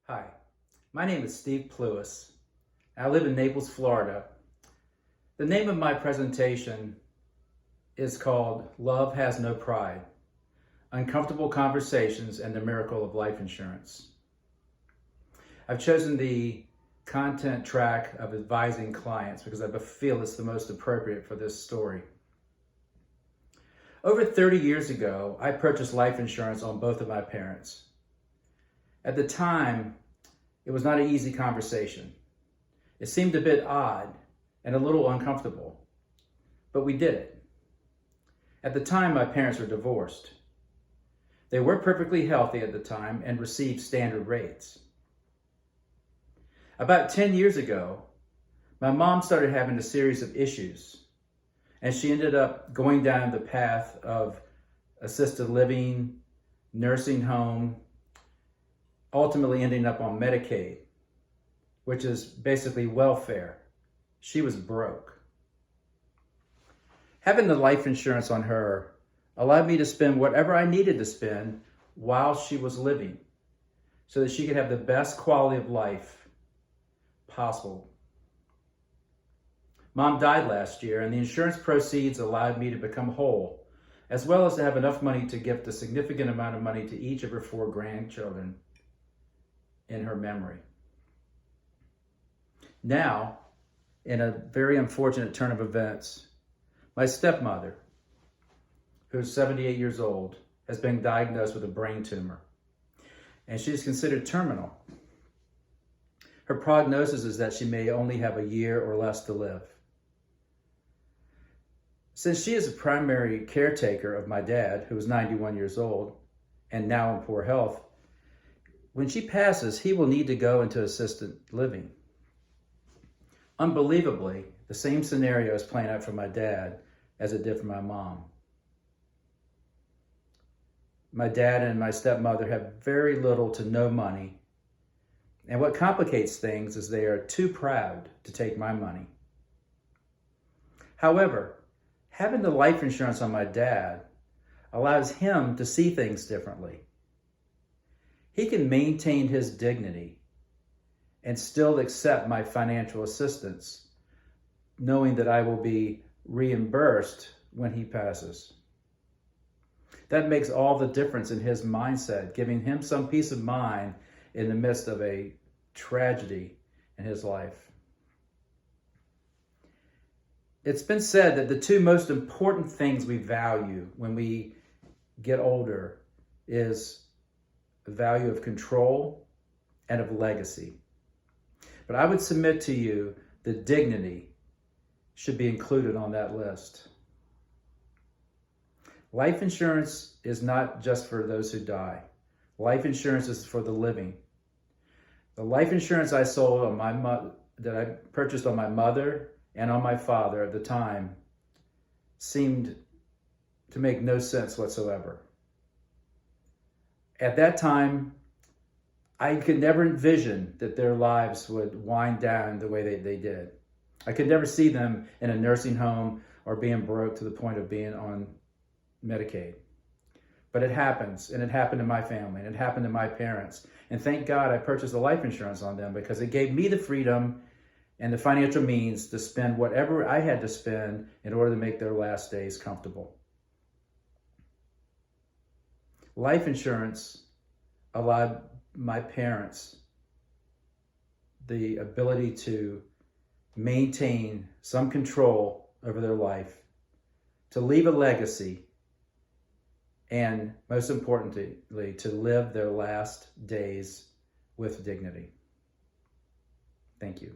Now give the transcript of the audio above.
Hi, my name is Steve Plewes. I live in Naples, Florida. The name of my presentation is called Love Has No Pride: Uncomfortable Conversations and the Miracle of Life Insurance. I've chosen the content track of advising clients because I feel it's the most appropriate for this story. Over 30 years ago, I purchased life insurance on both of my parents. At the time, it was not an easy conversation. It seemed a bit odd and a little uncomfortable, but we did it. At the time, my parents were divorced. They were perfectly healthy at the time and received standard rates. About 10 years ago, my mom started having a series of issues, and she ended up going down the path of assisted living, nursing home, ultimately ending up on Medicaid, which is basically welfare. She was broke. Having the life insurance on her allowed me to spend whatever I needed to spend while she was living so that she could have the best quality of life possible. Mom died last year, and the insurance proceeds allowed me to become whole, as well as to have enough money to gift a significant amount of money to each of her 4 grandchildren in her memory. Now, in a very unfortunate turn of events, my stepmother, who's 78 years old, has been diagnosed with a brain tumor, and she is considered terminal. Her prognosis is that she may only have a year or less to live. Since she is a primary caretaker of my dad, who is 91 years old and now in poor health, when she passes, he will need to go into assisted living. Unbelievably, the same scenario is playing out for my dad as it did for my mom. My dad and my stepmother have very little to no money, and what complicates things is they are too proud to take my money. However, having the life insurance on my dad allows him to see things differently. He can maintain his dignity and still accept my financial assistance, knowing that I will be reimbursed when he passes. That makes all the difference in his mindset, giving him some peace of mind in the midst of a tragedy in his life. It's been said that the 2 most important things we value when we get older is the value of control and of legacy. But I would submit to you that dignity should be included on that list. Life insurance is not just for those who die. Life insurance is for the living. The life insurance I sold on that I purchased on my mother and on my father at the time seemed to make no sense whatsoever. At that time, I could never envision that their lives would wind down the way they did. I could never see them in a nursing home or being broke to the point of being on Medicaid. But it happens, and it happened to my family, and it happened to my parents. And thank God I purchased the life insurance on them because it gave me the freedom and the financial means to spend whatever I had to spend in order to make their last days comfortable. Life insurance allowed my parents the ability to maintain some control over their life, to leave a legacy, and most importantly, to live their last days with dignity. Thank you.